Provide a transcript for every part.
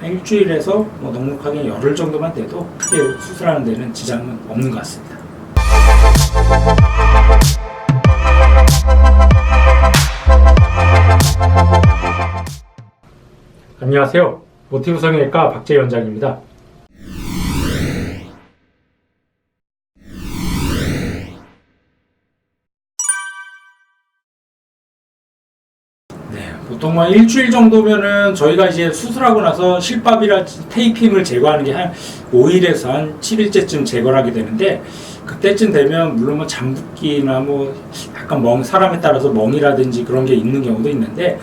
일주일에서 넉넉하게 열흘 정도만 돼도 크게 수술하는 데는 지장은 없는 것 같습니다. 안녕하세요. 모티브 성형외과 박재희 원장입니다. 보통 일주일 정도면은 저희가 이제 수술하고 나서 실밥이라 테이핑을 제거하는 게 한 5일에서 한 7일째쯤 제거를 하게 되는데, 그때쯤 되면 물론 잠붓기나 약간 사람에 따라서 멍이라든지 그런 게 있는 경우도 있는데,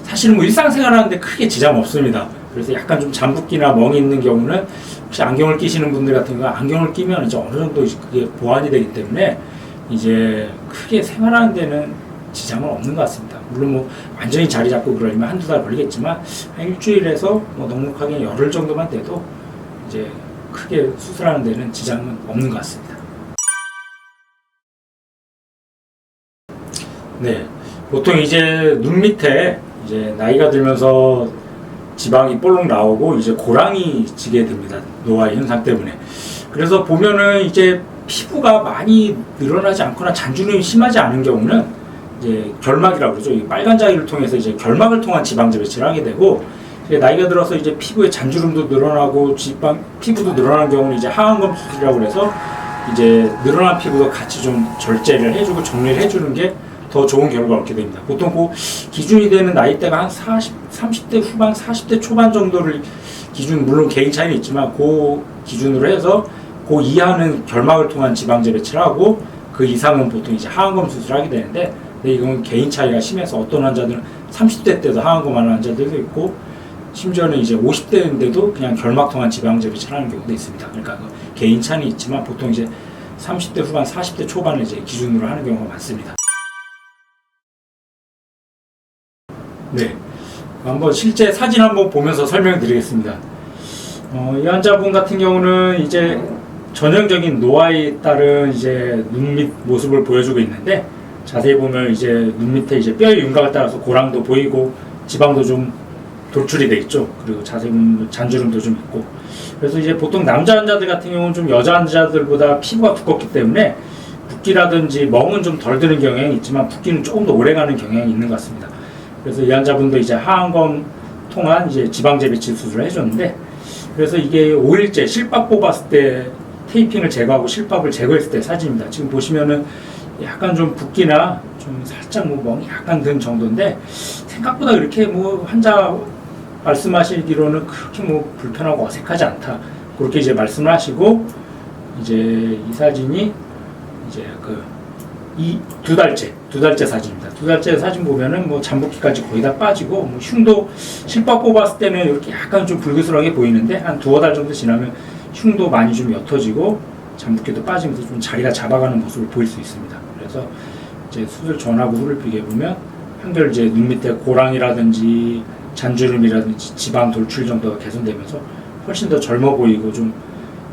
사실 일상생활 하는데 크게 지장 없습니다. 그래서 약간 좀 잠붓기나 멍이 있는 경우는 혹시 안경을 끼시는 분들 같은 경우 안경을 끼면 이제 어느 정도 그게 보완이 되기 때문에 이제 크게 생활하는 데는 지장은 없는 것 같습니다. 물론 완전히 자리 잡고 그러려면 한두 달 걸리겠지만 한 일주일에서 넉넉하게 열흘 정도만 돼도 이제 크게 수술하는 데는 지장은 없는 것 같습니다. 네, 보통 이제 눈 밑에 이제 나이가 들면서 지방이 볼록 나오고 이제 고랑이 지게 됩니다. 노화의 현상 때문에. 그래서 보면은 이제 피부가 많이 늘어나지 않거나 잔주름이 심하지 않은 경우는 이제 결막이라고 그러죠. 이 빨간 자위를 통해서 이제 결막을 통한 지방제 배치를 하게 되고, 나이가 들어서 이제 피부에 잔주름도 늘어나고 피부도 늘어나는 경우는 이제 하안검 수술이라고 해서 이제 늘어난 피부도 같이 좀 절제를 해주고 정리를 해주는 게 더 좋은 결과를 얻게 됩니다. 보통 그 기준이 되는 나이대가 한 30대 후반, 40대 초반 정도를 기준, 물론 개인 차이는 있지만 그 기준으로 해서 그 이하는 결막을 통한 지방제 배치를 하고, 그 이상은 보통 이제 하안검 수술을 하게 되는데, 이건 개인 차이가 심해서 어떤 환자들은 30대 때도 하안검 하는 환자들도 있고, 심지어는 이제 50대인데도 그냥 결막 통한 지방제 배치를 하는 경우도 있습니다. 그러니까 개인 차이는 있지만 보통 이제 30대 후반, 40대 초반을 이제 기준으로 하는 경우가 많습니다. 네, 한번 실제 사진 한번 보면서 설명드리겠습니다. 이 환자분 같은 경우는 이제 전형적인 노화에 따른 이제 눈 밑 모습을 보여주고 있는데, 자세히 보면 이제 눈 밑에 이제 뼈의 윤곽에 따라서 고랑도 보이고 지방도 좀 돌출이 돼 있죠. 그리고 자세히 보면 잔주름도 좀 있고. 그래서 이제 보통 남자 환자들 같은 경우는 좀 여자 환자들보다 피부가 두껍기 때문에 붓기라든지 멍은 좀 덜 드는 경향이 있지만 붓기는 조금 더 오래 가는 경향이 있는 것 같습니다. 그래서 이 환자분도 이제 하안검 통한 이제 지방제 배치 수술을 해줬는데, 그래서 이게 5일째 실밥 뽑았을 때 테이핑을 제거하고 실밥을 제거했을 때 사진입니다. 지금 보시면은 약간 좀 붓기나 좀 살짝 멍이 약간 든 정도인데, 생각보다 그렇게 환자 말씀하시기로는 그렇게 불편하고 어색하지 않다, 그렇게 이제 말씀을 하시고, 이제 이 사진이 이제 두 달째 사진입니다. 두 달째 사진 보면은 잠붓기까지 거의 다 빠지고, 흉도 실밥 뽑았을 때는 이렇게 약간 좀 불그스하게 보이는데, 한 두어 달 정도 지나면 흉도 많이 좀 옅어지고 잠붓기도 빠지면서 좀 자기가 잡아가는 모습을 보일 수 있습니다. 그래서 이제 수술 전하고 후를 비교해보면 한결 이제 눈 밑에 고랑이라든지 잔주름이라든지 지방 돌출 정도가 개선되면서 훨씬 더 젊어 보이고 좀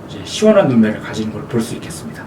이제 시원한 눈매를 가지는 걸 볼 수 있겠습니다.